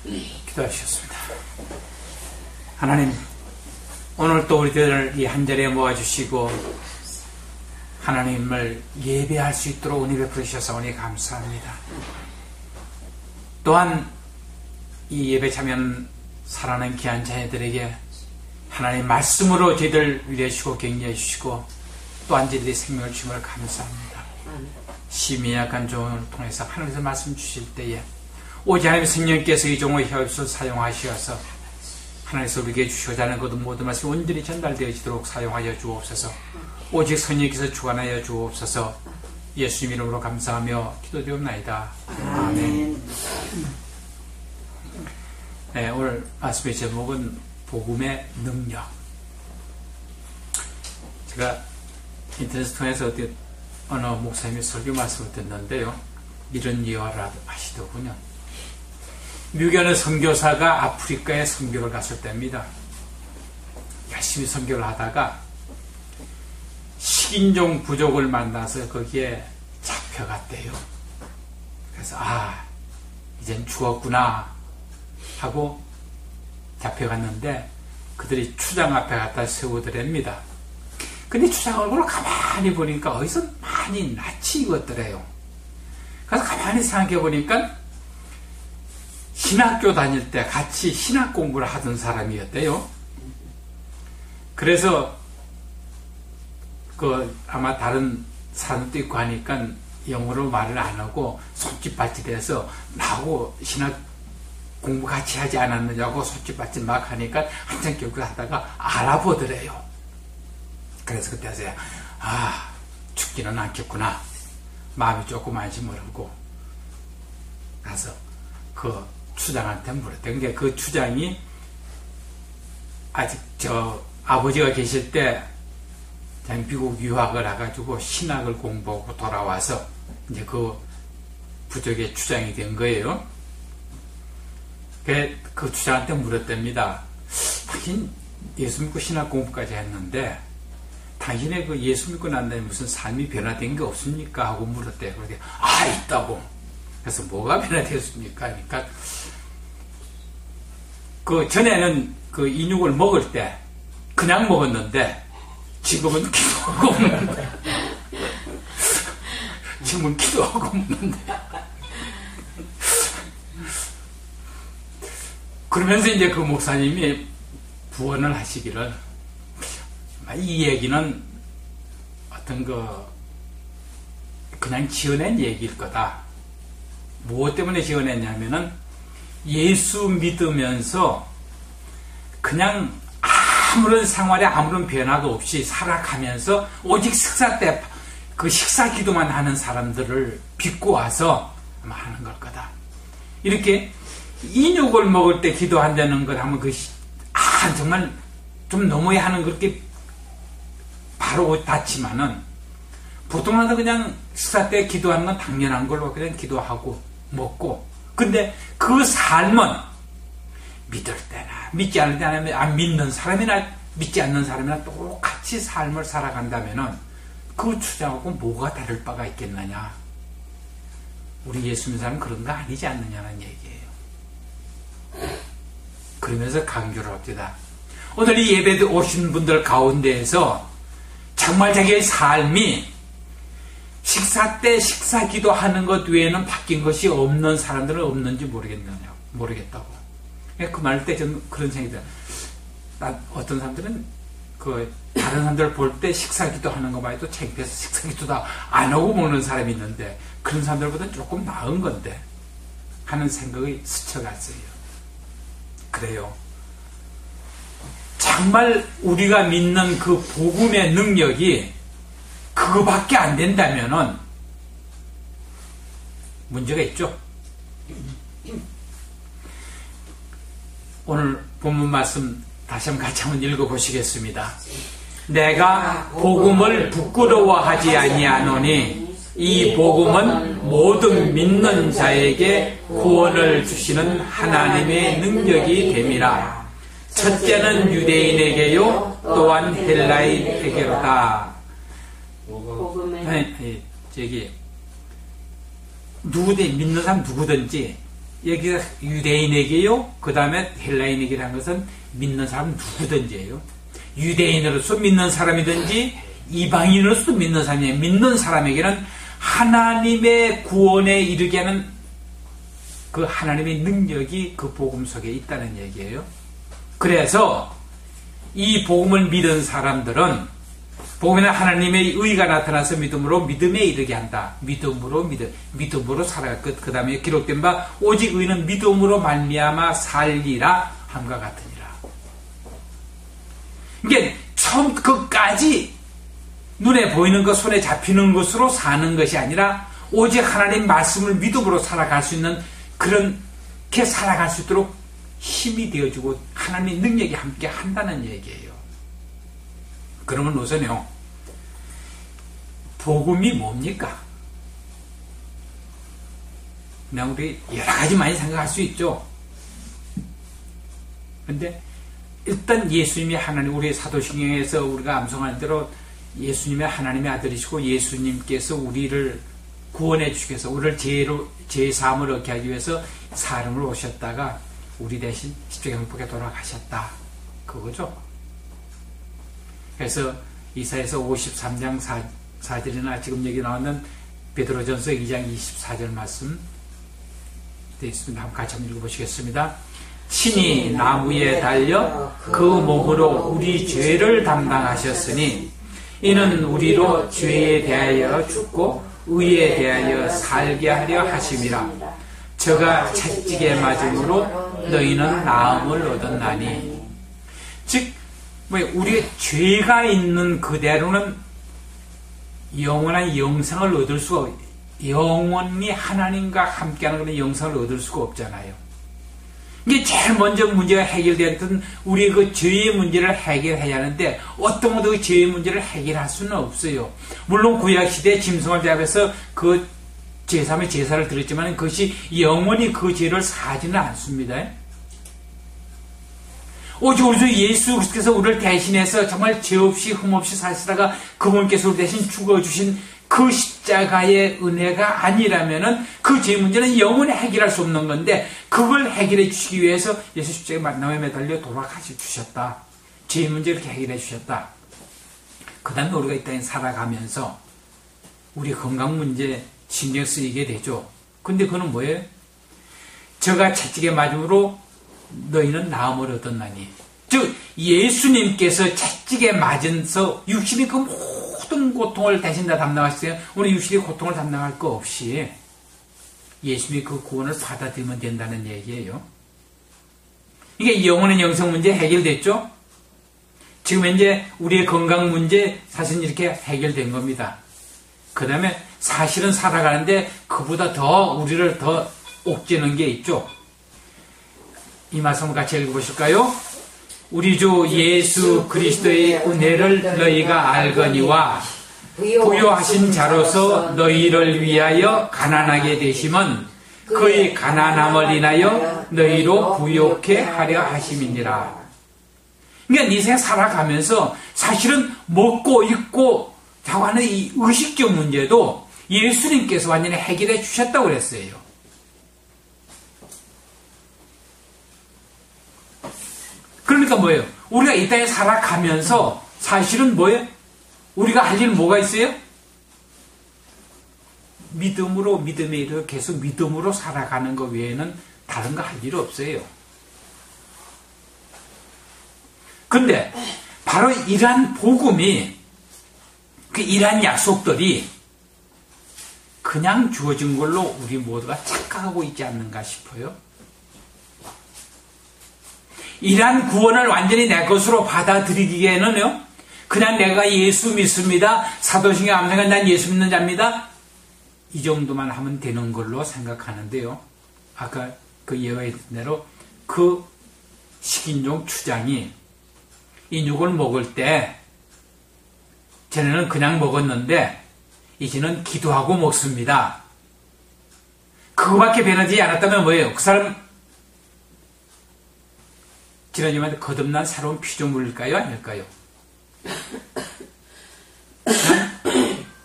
기도하셨습니다. 하나님, 오늘 또 우리들을 이 한자리에 모아주시고 하나님을 예배할 수 있도록 은혜 베풀으셔서 오니 감사합니다. 또한 이 예배 참여하는 사랑하는 귀한 자녀들에게 하나님 말씀으로 저희들 위로해 주시고 격려해 주시고 또한 저희들이 생명을 주심을 감사합니다. 심히 약한 종을 통해서 하나님께서 말씀 주실 때에 오직 하나님의 성령께서 이 종의 혀입술 사용하셔서 하나님께서 우리에게 주시고자 하는 것은 모든 말씀이 온전히 전달되어지도록 사용하여 주옵소서. 오직 성령께서 주관하여 주옵소서. 예수님 이름으로 감사하며 기도드리옵나이다. 아멘. 네, 오늘 말씀의 제목은 복음의 능력. 제가 인터넷 통해서 어느 목사님의 설교 말씀을 듣는데요, 이런 예화를 하시더군요. 미국의 어느 선교사가 아프리카에 선교를 갔을 때입니다. 열심히 선교를 하다가 식인종 부족을 만나서 거기에 잡혀갔대요. 그래서 이젠 죽었구나 하고 잡혀갔는데 그들이 추장 앞에 갖다 세우더랍니다. 근데 추장 얼굴을 가만히 보니까 어디서 많이 낯이 익었더래요. 그래서 가만히 생각해 보니까 신학교 다닐 때 같이 신학 공부를 하던 사람이었대요. 그래서 아마 다른 사람도 있고 하니까 영어로 말을 안 하고 손짓발짓해서 나하고 신학 공부 같이 하지 않았느냐고 손짓발짓 막 하니까 한참 겪고 하다가 알아보더래요. 그래서 그때서야 죽지는 않겠구나 마음이 조금 안심을 하고 가서 그 추장한테 물었대. 근데 그 추장이 아직 아버지가 계실 때 미국 유학을 해가지고 신학을 공부하고 돌아와서 이제 그 부족의 추장이 된 거예요. 그 추장한테 물었답니다. 당신 예수 믿고 신학 공부까지 했는데 당신의 그 예수 믿고 난 다음에 무슨 삶이 변화된 게 없습니까? 하고 물었대요. 그런데 있다고. 그래서 뭐가 변화되었습니까? 그러니까 그 전에는 그 인육을 먹을 때 그냥 먹었는데 지금은 기도하고 먹는데 지금은 기도하고 먹는데 그러면서 이제 그 목사님이 부언을 하시기를 이 얘기는 어떤 그냥 지어낸 얘기일 거다. 무엇 때문에 지어냈냐면은 예수 믿으면서 그냥 아무런 생활에 아무런 변화도 없이 살아가면서 오직 식사 때 그 식사 기도만 하는 사람들을 빚고 와서 아마 하는 걸 거다. 이렇게 인육을 먹을 때 기도한다는 걸 하면 정말 좀 넘어야 하는 그렇게 바로 닿지만은 보통은 그냥 식사 때 기도하는 건 당연한 걸로 그냥 기도하고 먹고, 근데 그 삶은 믿을 때나 믿지 않을 때나 믿는 사람이나 믿지 않는 사람이나 똑같이 삶을 살아간다면은 그 주장하고 뭐가 다를 바가 있겠느냐. 우리 예수 믿는 사람은 그런 거 아니지 않느냐는 얘기예요. 그러면서 강조를 합니다. 오늘 이 예배에 오신 분들 가운데에서 정말 자기의 삶이 식사 때 식사 기도하는 것 외에는 바뀐 것이 없는 사람들은 없는지 모르겠다고. 그 말 때 저는 그런 생각이 들어요. 어떤 사람들은 다른 사람들 볼 때 식사 기도하는 것만 해도 창피해서 식사 기도도 안 하고 먹는 사람이 있는데 그런 사람들보다는 조금 나은 건데 하는 생각이 스쳐갔어요. 그래요. 정말 우리가 믿는 그 복음의 능력이 그거밖에 안 된다면은 문제가 있죠. 오늘 본문 말씀 다시 한번 같이 한번 읽어보시겠습니다. 내가 복음을 부끄러워하지 아니하노니 이 복음은 모든 믿는 자에게 구원을 주시는 하나님의 능력이 됨이라. 첫째는 유대인에게요 또한 헬라인에게로다. 믿는 사람 누구든지 여기가 유대인에게요, 그 다음에 헬라인에게라는 것은 믿는 사람 누구든지예요. 유대인으로서 믿는 사람이든지 이방인으로서 믿는 사람이에요. 믿는 사람에게는 하나님의 구원에 이르게 하는 그 하나님의 능력이 그 복음 속에 있다는 얘기예요. 그래서 이 복음을 믿은 사람들은 복음에는 하나님의 의가 나타나서 믿음으로 믿음에 이르게 한다. 믿음으로 살아갈 것. 그 다음에 기록된 바 오직 의는 믿음으로 말미암아 살리라 함과 같으니라. 이게 처음 끝까지 눈에 보이는 것, 손에 잡히는 것으로 사는 것이 아니라 오직 하나님 말씀을 믿음으로 살아갈 수 있는 그렇게 살아갈 수 있도록 힘이 되어주고 하나님의 능력이 함께 한다는 얘기예요. 그러면 우선요, 복음이 뭡니까? 그냥 우리 여러 가지 많이 생각할 수 있죠. 근데 일단 예수님이 하나님, 우리 사도신경에서 우리가 암송하는 대로 예수님의 하나님의 아들이시고 예수님께서 우리를 구원해 주시기 위해서 우리를 죄사함을 얻게 하기 위해서 사람을 오셨다가 우리 대신 십자가 못 박혀 돌아가셨다. 그거죠. 그래서 이사야서 53장 4절이나 지금 여기 나오는 베드로전서 2장 24절 말씀 되어 있습니다. 한번 같이 한번 읽어보시겠습니다. 친히 나무에 달려 그 몸으로 우리 죄를 담당하셨으니 이는 우리로 죄에 대하여 죽고 의에 대하여 살게 하려 하심이라. 저가 채찍에 맞음으로 너희는 나음을 얻었나니. 즉 우리의 죄가 있는 그대로는 영원한 영생을 얻을 수가, 영원히 하나님과 함께하는 그런 영생을 얻을 수가 없잖아요. 이게 제일 먼저 문제가 해결되었던 우리 그 죄의 문제를 해결해야 하는데 어떤 것도 그 죄의 문제를 해결할 수는 없어요. 물론 구약시대에 짐승을 잡아서 그 제3의 제사를 드렸지만 그것이 영원히 그 죄를 사지는 않습니다. 오직 우리 주 예수 그리스도께서 우리를 대신해서 정말 죄 없이 흠 없이 사시다가 그분께서 우리 대신 죽어주신 그 십자가의 은혜가 아니라면은 그 죄 문제는 영원히 해결할 수 없는 건데 그걸 해결해 주시기 위해서 예수 십자가의 만남에 매달려 돌아가시 주셨다. 죄 문제를 이렇게 해결해 주셨다. 그 다음에 우리가 이 땅에 살아가면서 우리 건강 문제 신경 쓰이게 되죠. 근데 그거는 뭐예요? 저가 채찍에 맞음으로 너희는 나음을 얻었나니. 즉 예수님께서 채찍에 맞아서 육신이 그 모든 고통을 대신 다 담당하셨어요. 우리 육신이 고통을 담당할 거 없이 예수님이 그 구원을 받아들이면 된다는 얘기예요. 이게 영혼의 영성 문제 해결됐죠? 지금 이제 우리의 건강 문제 사실 이렇게 해결된 겁니다. 그 다음에 사실은 살아가는데 그보다 더 우리를 더 옥죄는 게 있죠. 이 말씀을 같이 읽어보실까요? 우리 주 예수 그리스도의 은혜를 너희가 알거니와 부요하신 자로서 너희를 위하여 가난하게 되심은 그의 가난함을 인하여 너희로 부요케 하려 하심이니라. 그러니까 네 생 살아가면서 사실은 먹고 입고 하는 이 의식적 문제도 예수님께서 완전히 해결해 주셨다고 그랬어요. 그러니까 뭐예요? 우리가 이 땅에 살아가면서 사실은 뭐예요? 우리가 할 일은 뭐가 있어요? 믿음으로, 믿음에 이르러 계속 믿음으로 살아가는 것 외에는 다른 거 할 일 없어요. 근데 바로 이러한 복음이, 그 이러한 약속들이 그냥 주어진 걸로 우리 모두가 착각하고 있지 않는가 싶어요. 이러한 구원을 완전히 내 것으로 받아들이기에는요, 그냥 내가 예수 믿습니다. 사도신경 암송한 난 예수 믿는 자입니다. 이 정도만 하면 되는 걸로 생각하는데요. 아까 그 예화했던 대로 그 식인종 추장이 이 육을 먹을 때 전에는 그냥 먹었는데 이제는 기도하고 먹습니다. 그거밖에 변하지 않았다면 뭐예요? 그 사람 지난주에 거듭난 새로운 피조물일까요? 아닐까요?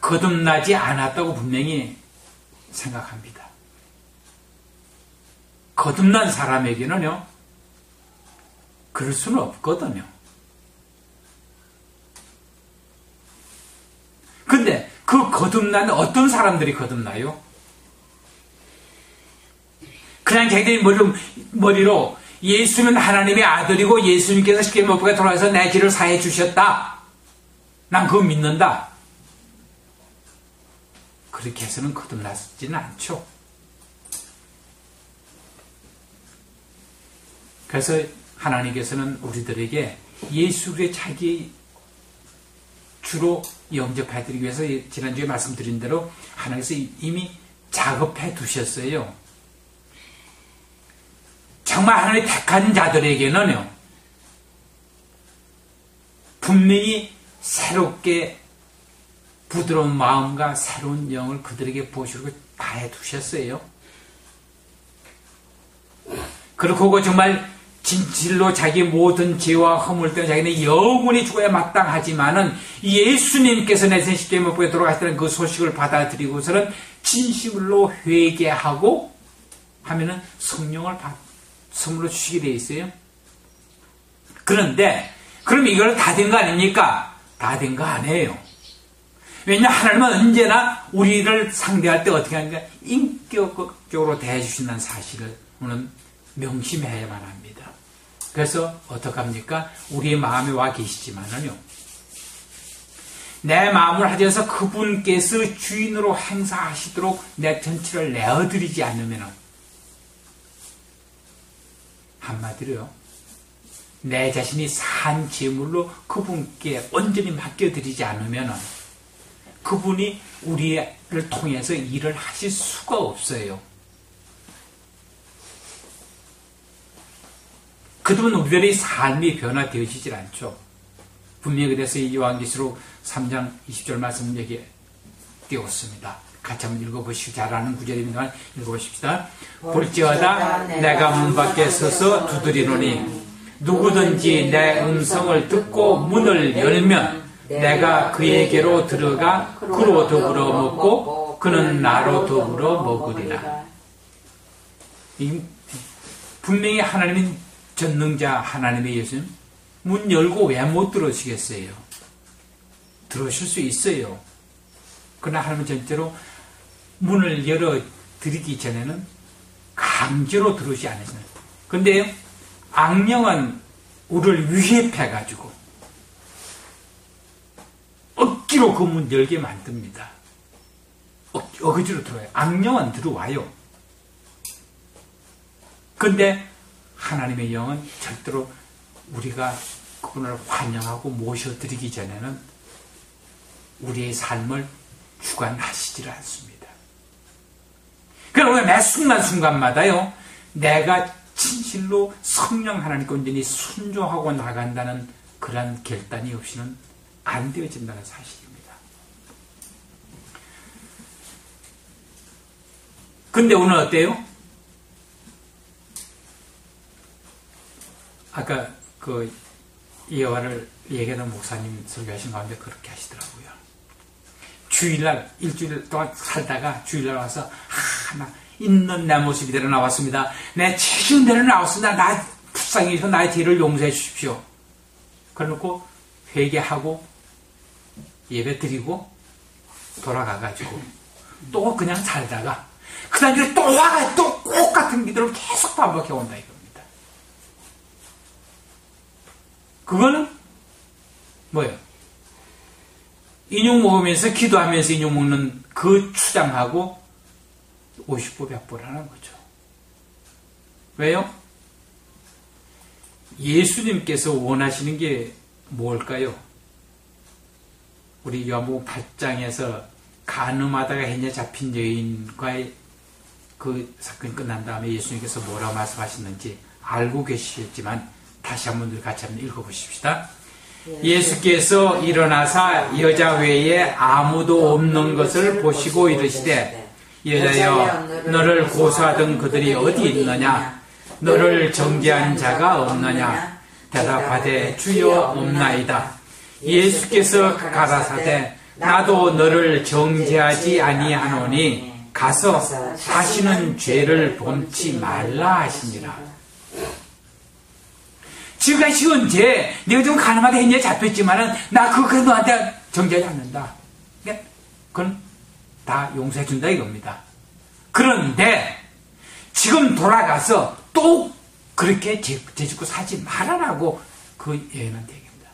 거듭나지 않았다고 분명히 생각합니다. 거듭난 사람에게는요, 그럴 수는 없거든요. 근데 그 거듭난 어떤 사람들이 거듭나요? 그냥 자기들이 머리로 예수는 하나님의 아들이고 예수님께서 십계명 못 박아 돌아가서 내 길을 사해 주셨다. 난 그거 믿는다. 그렇게 해서는 거듭나지는 않죠. 그래서 하나님께서는 우리들에게 예수를 자기 주로 영접해드리기 위해서 지난주에 말씀드린 대로 하나님께서 이미 작업해 두셨어요. 정말 하나님의 택한 자들에게는요, 분명히 새롭게 부드러운 마음과 새로운 영을 그들에게 보시고 다 해두셨어요. 그렇고 정말 진실로 자기 모든 죄와 허물 때문에 자기는 영원히 죽어야 마땅하지만은 예수님께서 내 생 십계명 못 박아 돌아가셨다는 그 소식을 받아들이고서는 진심으로 회개하고 하면은 성령을 선물로 주시게 되어 있어요. 그런데 그럼 이걸 다 된 거 아닙니까? 다 된 거 아니에요. 왜냐하면 하나님은 언제나 우리를 상대할 때 어떻게 하는가? 인격적으로 대해주신다는 사실을 우리는 명심해야만 합니다. 그래서 어떡합니까? 우리의 마음에 와 계시지만은요, 내 마음을 하셔서 그분께서 주인으로 행사하시도록 내 전체를 내어드리지 않으면, 한마디로요, 내 자신이 산 제물로 그분께 온전히 맡겨드리지 않으면 그분이 우리를 통해서 일을 하실 수가 없어요. 그동안 우리들의 삶이 변화되어지질 않죠. 분명히 그래서 이 요한계시록 3장 20절 말씀 얘기해 띄웠습니다. 같이 한번 읽어보시고 잘 아는 구절입니다만 읽어보십시다. 볼지어다 내가 문 밖에 서서 두드리노니 누구든지 내 음성을 듣고 문을 열면 내가 그에게로 들어가 그로 더불어 먹고 그는 나로 더불어 먹으리라. 분명히 하나님은 전능자 하나님의 예수님 문 열고 왜 못 들어오시겠어요? 들어오실 수 있어요. 그러나 하나님은 전체로 문을 열어드리기 전에는 강제로 들어오지 않으시는. 근데 악령은 우리를 위협해가지고 억지로 그 문 열게 만듭니다. 억지로 들어와요. 악령은 들어와요. 근데 하나님의 영은 절대로 우리가 그분을 환영하고 모셔드리기 전에는 우리의 삶을 주관하시질 않습니다. 그러면 매 순간순간마다요, 내가 진실로 성령 하나님께 온전히 순종하고 나간다는 그러한 결단이 없이는 안 되어진다는 사실입니다. 근데 오늘 어때요? 아까 그 예화를 얘기하던 목사님 설교하신 가운데 그렇게 하시더라고요. 주일날 일주일 동안 살다가 주일날 와서 나 있는 내 모습 이대로 나왔습니다. 내 최신 대로 나왔습니다. 나 불쌍히 해서 나의 죄를 용서해 주십시오. 그래놓고 회개하고 예배 드리고 돌아가가지고 또 그냥 살다가 그 다음에 또 와가 또 똑같은 기도를 계속 반복해 온다 이겁니다. 그거는 뭐예요? 인육 먹으면서 기도하면서 인육 먹는 그 추장하고 50보 100보를 하는 거죠. 왜요? 예수님께서 원하시는 게 뭘까요? 우리 요한복음 8장에서 간음하다가 해녀 잡힌 여인과의 그 사건이 끝난 다음에 예수님께서 뭐라고 말씀하셨는지 알고 계시겠지만 다시 한번 같이 한번 읽어보십시다. 예수께서 일어나사 여자 외에 아무도 없는 것을 보시고 이르시되 여자여 너를 고소하던 그들이 어디 있느냐? 너를 정죄한 자가 없느냐? 대답하되 주여 없나이다. 예수께서 가라사대 나도 너를 정죄하지 아니하노니 가서 다시는 죄를 범치 말라 하시니라. 지금까지 지은 죄, 내가 좀 가늠하다 했냐 잡혔지만은 나 그거 너한테 정죄하지 않는다. 그건 다 용서해준다 이겁니다. 그런데 지금 돌아가서 또 그렇게 죄짓고 사지 말아라고 그 예언한테 얘기합니다.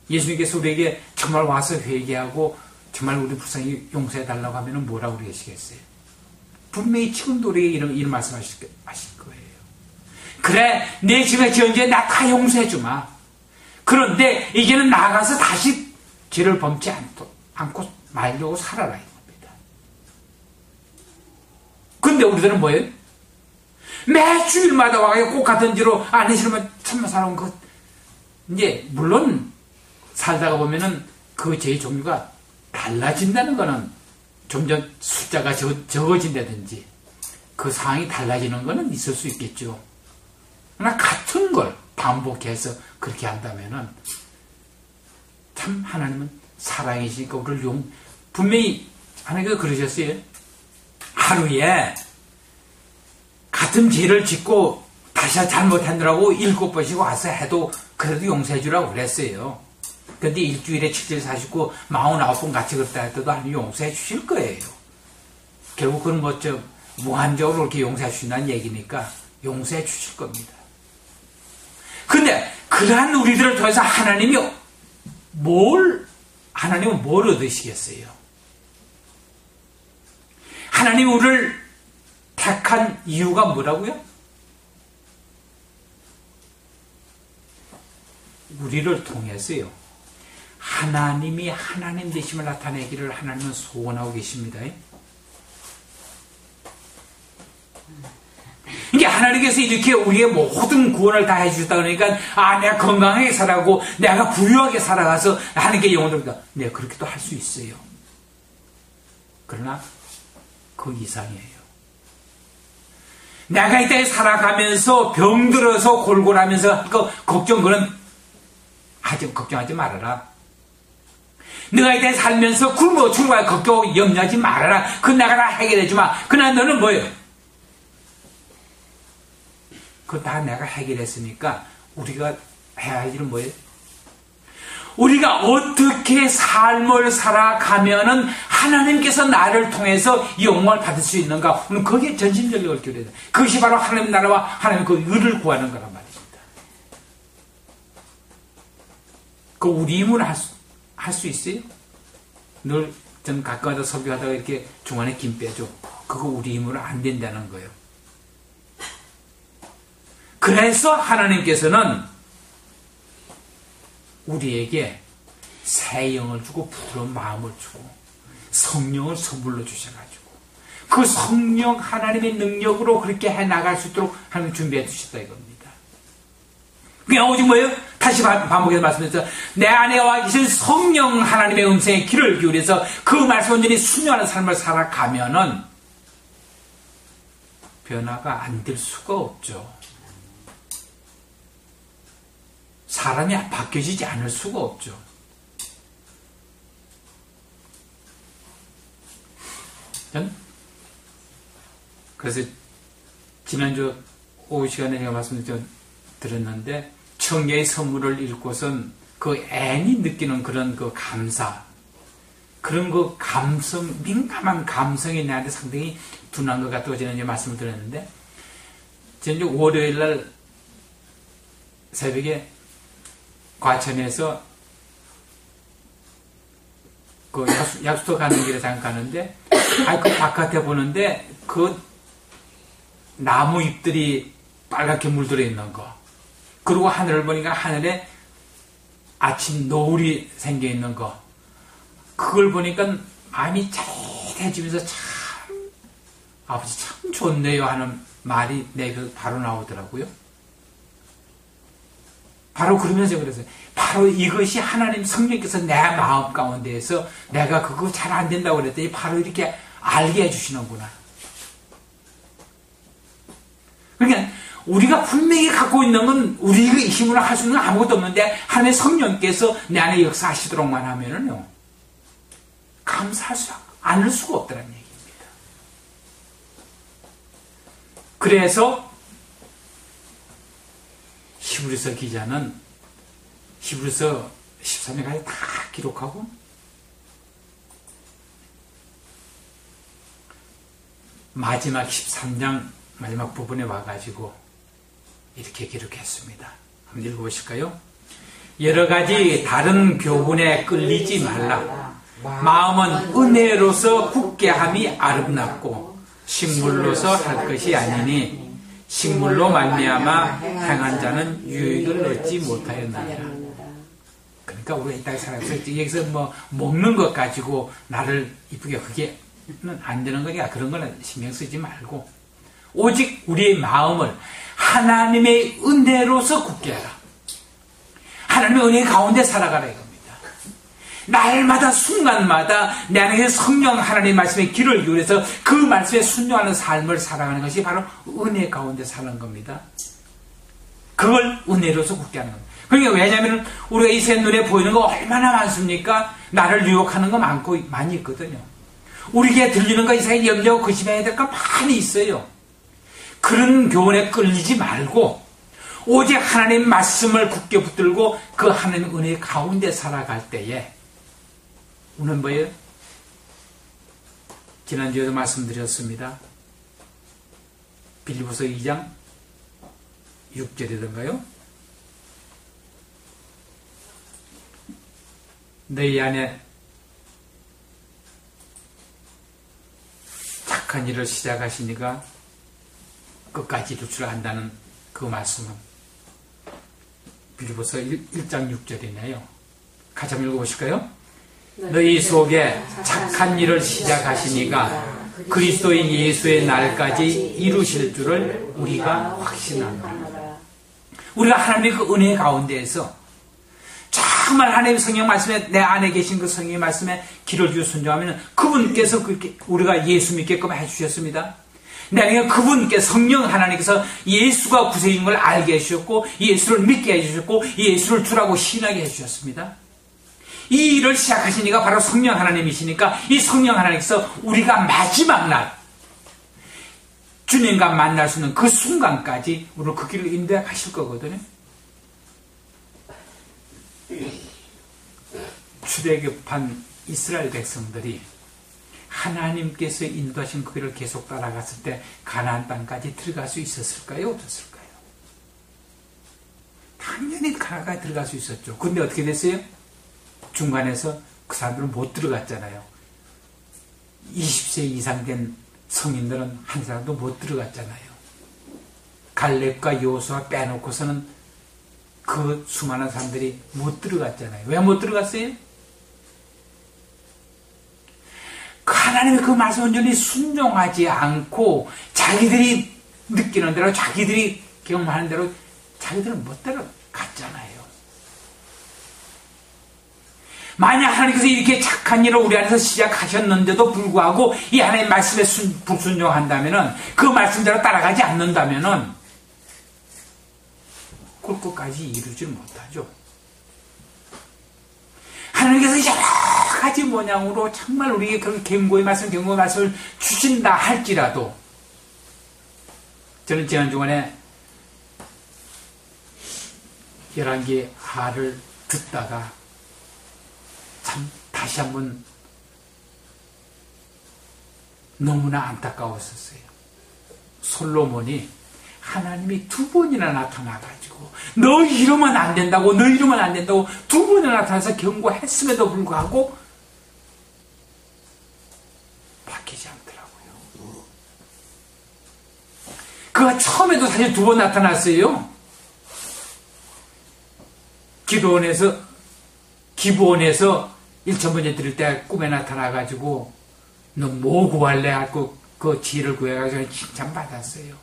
예수님께서 우리에게 정말 와서 회개하고 정말 우리 불쌍히 용서해달라고 하면 뭐라고 그러시겠어요? 분명히 지금도 우리에게 이런 말씀하실 거예요. 그래, 내 지금 지은 죄 나 다 용서해주마. 그런데 이제는 나가서 다시 죄를 범치 않고 말려고 살아라 이겁니다. 근데 우리들은 뭐예요? 매 주일마다 와서 꼭 같은 죄로 안 해주면 참만 살아온 것. 이제 물론 살다가 보면은 그 죄의 종류가 달라진다는 거는 점점 숫자가 적어진다든지 그 상황이 달라지는 거는 있을 수 있겠죠. 그러나 같은 걸 반복해서 그렇게 한다면은 참 하나님은 사랑이시니까 우리를 분명히 하나님께서 그러셨어요. 하루에 같은 죄를 짓고 다시 잘못하느라고 7번씩 와서 해도 그래도 용서해 주라고 그랬어요. 근데 일주일에 7일 49, 49번 같이 그랬다 해도 하나님 용서해 주실 거예요. 결국 그건 무한적으로 그렇게 용서해 주신다는 얘기니까 용서해 주실 겁니다. 근데 그러한 우리들을 통해서 하나님은 뭘 얻으시겠어요? 하나님이 우리를 택한 이유가 뭐라고요? 우리를 통해서요. 하나님이 하나님 되심을 나타내기를 하나님은 소원하고 계십니다. 이게 하나님께서 이렇게 우리의 모든 구원을 다 해주셨다 그러니까 내가 건강하게 살아가고 내가 부유하게 살아가서 하나님께 영원히 내가 그렇게도 할 수 있어요. 그러나 그 이상이에요. 내가 이 땅에 살아가면서 병들어서 골골하면서 걱정하지 말아라. 내가 이 땅에 살면서 굶어 죽어야 걱정 염려하지 말아라. 그 내가 다 해결해주마. 그러나 너는 뭐예요? 그거 다 내가 해결했으니까 우리가 해야 할 일은 뭐예요? 우리가 어떻게 삶을 살아가면은 하나님께서 나를 통해서 영광을 받을 수 있는가? 우리는 거기에 전심전력을 기울여야 돼. 그것이 바로 하나님 나라와 하나님의 그 의를 구하는 거란 말입니다. 그 우리 힘으로 할 수 있어요? 늘 전 가끔가다 설교하다가 이렇게 중간에 김 빼줘. 그거 우리 힘으로 안 된다는 거예요. 그래서 하나님께서는 우리에게 새 영을 주고 부드러운 마음을 주고 성령을 선물로 주셔가지고 그 성령 하나님의 능력으로 그렇게 해나갈 수 있도록 하나님 준비해 주셨다 이겁니다. 그냥 오직 뭐예요? 다시 반복해서 말씀드렸죠. 내 안에 와 계신 성령 하나님의 음성에 귀를 기울여서 그 말씀 온전히 순종하는 삶을 살아가면은 변화가 안 될 수가 없죠. 사람이 바뀌어지지 않을 수가 없죠. 그래서 지난주 오후 시간에 제가 말씀드렸는데 청녀의 선물을 읽고선 그 애니 느끼는 그런 그 감사, 그런 그 민감한 감성이 나한테 상당히 둔한 것 같다고 지난주에 말씀을 드렸는데 지난주 월요일날 새벽에 과천에서 그 약수터 가는 길에 잠깐 가는데 그 바깥에 보는데 그 나무 잎들이 빨갛게 물들어 있는 거, 그리고 하늘을 보니까 하늘에 아침 노을이 생겨 있는 거, 그걸 보니까 마음이 짜릿해지면서 참 아버지 참 좋네요 하는 말이 내 입에서 바로 나오더라고요. 바로 그러면서 그랬어요. 바로 이것이 하나님 성령께서 내 마음 가운데에서 내가 그거 잘 안 된다고 그랬더니 바로 이렇게 알게 해주시는구나. 그러니까 우리가 분명히 갖고 있는 건 우리의 힘으로 할 수 있는 건 아무것도 없는데 하나님의 성령께서 내 안에 역사하시도록만 하면은요 감사할 수 않을 수가 없다는 얘기입니다. 그래서 히브리서 기자는 히브리서 13장까지 다 기록하고 마지막 13장 마지막 부분에 와가지고 이렇게 기록했습니다. 한번 읽어보실까요? 여러 가지 다른 교훈에 끌리지 말라. 마음은 은혜로서 굳게 함이 아름답고 식물로서 할 것이 아니니 식물로 말미암아 행한 자는 유익을 얻지 못하였느니라. 그러니까 우리가 이 땅에 살아서 여기서 뭐 먹는 것 가지고 나를 이쁘게 그게 안 되는 거니까 그런 거는 신경 쓰지 말고 오직 우리의 마음을 하나님의 은혜로서 굳게 하라. 하나님의 은혜 가운데 살아가라 이겁니다. 날마다 순간마다 내 안에 성령 하나님의 말씀에 귀를 기울여서 그 말씀에 순종하는 삶을 살아가는 것이 바로 은혜 가운데 사는 겁니다. 그걸 은혜로서 굳게 하는 겁니다. 그러니까 왜냐하면 우리가 이 새 눈에 보이는 거 얼마나 많습니까? 나를 유혹하는 거 많이 있거든요. 우리에게 들리는 거 이상하게 염려하고 거짓해야 될 거 많이 있어요. 그런 교훈에 끌리지 말고 오직 하나님 말씀을 굳게 붙들고 그 하나님 은혜 가운데 살아갈 때에 우리는 뭐예요? 지난주에도 말씀드렸습니다. 빌립보서 2장 6절이던가요? 너희 안에 착한 일을 시작하시니까 끝까지 이룰 줄 안다는 그 말씀은 빌립보서 1장 6절이네요. 같이 한번 읽어보실까요? 너희 속에 착한 일을 시작하시니까 그리스도인 예수의 날까지 이루실 줄을 우리가 확신합니다. 우리가 하나님의 그 은혜 가운데에서 정말 하나님의 성령 말씀에 내 안에 계신 그 성령의 말씀에 귀를 기울여 순종하면 그분께서 그렇게 우리가 예수 믿게끔 해주셨습니다. 내 안에 그분께 성령 하나님께서 예수가 구세주인 걸 알게 해주셨고 예수를 믿게 해주셨고 예수를 주라고 신하게 해주셨습니다. 이 일을 시작하시니까 바로 성령 하나님이시니까 이 성령 하나님께서 우리가 마지막 날 주님과 만날 수 있는 그 순간까지 우리를 그 길을 인도해 가실 거거든요. 출애굽한 이스라엘 백성들이 하나님께서 인도하신 그 길을 계속 따라갔을 때 가나안 땅까지 들어갈 수 있었을까요? 없었을까요? 당연히 가나안까지 들어갈 수 있었죠. 근데 어떻게 됐어요? 중간에서 그 사람들은 못 들어갔잖아요. 20세 이상 된 성인들은 한 사람도 못 들어갔잖아요. 갈렙과 여호수아 빼놓고서는 그 수많은 사람들이 못 들어갔잖아요. 왜 못 들어갔어요? 하나님의 그 말씀 온전히 순종하지 않고 자기들이 느끼는 대로 자기들이 경험하는 대로 자기들은 멋대로 갔잖아요. 만약 하나님께서 이렇게 착한 일을 우리 안에서 시작하셨는데도 불구하고 이 하나님의 말씀에 불순종한다면 그 말씀대로 따라가지 않는다면 그걸 끝까지 이루지 못하죠. 하나님께서 여러 가지 모양으로 정말 우리에게 그런 경고의 말씀을 주신다 할지라도 저는 지난 주간에 11개 하를 듣다가 참 다시 한번 너무나 안타까웠었어요. 솔로몬이 하나님이 2번이나 나타나가지고 너 이러면 안 된다고 너 이러면 안 된다고 2번이나 나타나서 경고했음에도 불구하고 바뀌지 않더라고요. 그가 처음에도 사실 2번 나타났어요. 기브온에서 1,000번째 드릴 때 꿈에 나타나가지고 너 뭐 구할래? 하고 그 지혜를 구해가지고 칭찬받았어요.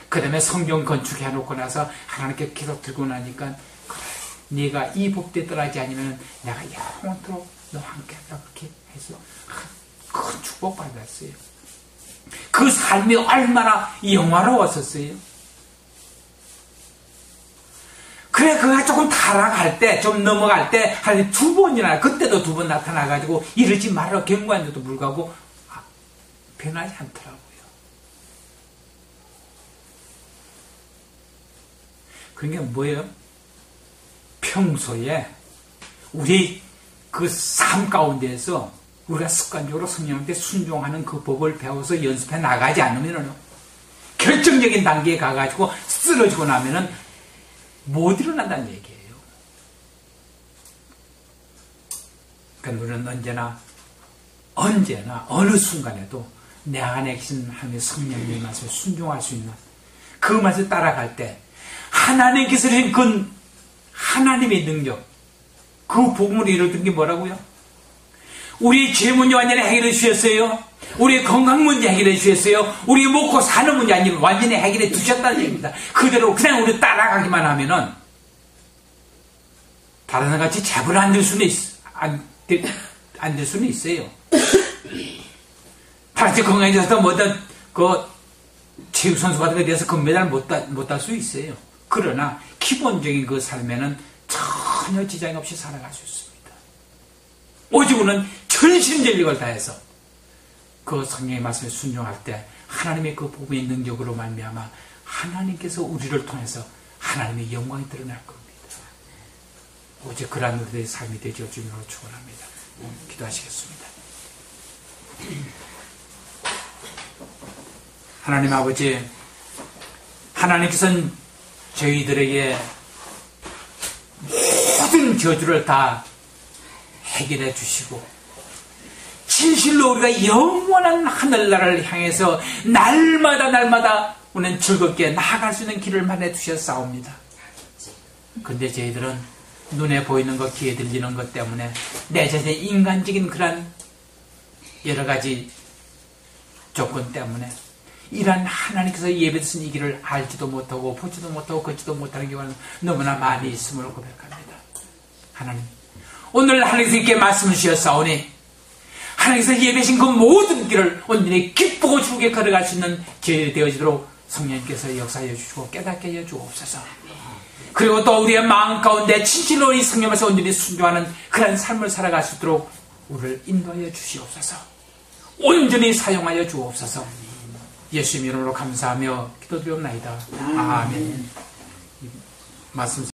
그 다음에 성경 건축해놓고 나서 하나님께 기도 들고 나니까 그래, 네가 이 법대에 떠나지 않으면 내가 영원토록 너와 함께한다 그렇게 해서 큰 축복받았어요. 그 삶이 얼마나 영화로웠었어요. 그래 그가 조금 타락할 때 좀 넘어갈 때 한 2번이나 그때도 2번 나타나가지고 이러지 말라 경고한데도 불구하고 변하지 않더라고요. 그게 뭐예요? 평소에 우리 그 삶 가운데에서 우리가 습관적으로 성령한테 순종하는 그 법을 배워서 연습해 나가지 않으면 결정적인 단계에 가가지고 쓰러지고 나면은 못 일어난다는 얘기예요. 그러니까 우리는 언제나 어느 순간에도 내 안에 계신 하나님의 성령의 맛을 순종할 수 있는 그 맛을 따라갈 때 하나님께서 주신 그 하나님의 능력, 그 복음을 이루던 게 뭐라고요? 우리 죄 문제 완전히 해결해 주셨어요. 우리의 건강 문제 해결해 주셨어요. 우리 먹고 사는 문제 아니면 완전히 해결해 주셨다는 얘기입니다. 그대로 그냥 우리 따라가기만 하면은 다른 사 같이 잡을 안 될 수는 안 될 수는 있어요. 다 같이 건강해져서 그 체육 선수 같은 거에 대해서 금메달 못 딸 수 있어요. 그러나 기본적인 그 삶에는 전혀 지장이 없이 살아갈 수 있습니다. 오직 우리는 전심전력을 다해서 그 성령의 말씀에 순종할 때 하나님의 그 복음의 능력으로 말미암아 하나님께서 우리를 통해서 하나님의 영광이 드러날 겁니다. 오직 그러한 우리들의 삶이 되죠. 주님으로 축원합니다. 기도하시겠습니다. 하나님 아버지, 하나님께서는 저희들에게 모든 저주를 다 해결해 주시고 진실로 우리가 영원한 하늘나라를 향해서 날마다 우리는 즐겁게 나아갈 수 있는 길을 마련해 주셨사옵니다. 근데 저희들은 눈에 보이는 것, 귀에 들리는 것 때문에 내 자신의 인간적인 그런 여러 가지 조건 때문에 이러한 하나님께서 예배드신 이 길을 알지도 못하고 보지도 못하고 걷지도 못하는 경우는 너무나 많이 있음을 고백합니다. 하나님, 오늘 하나님께서 이렇게 말씀을 주셨사오니 하나님께서 예배신 그 모든 길을 온전히 기쁘고 즐겁게 걸어갈 수 있는 기회 되어지도록 성령님께서 역사해 주시고 깨닫게 해 주옵소서. 그리고 또 우리의 마음 가운데 진실로 이 성령에서 온전히 순종하는 그런 삶을 살아갈 수 있도록 우리를 인도하여 주시옵소서. 온전히 사용하여 주옵소서. 예수님 이름으로 감사하며 기도드리옵나이다. 아멘. 말씀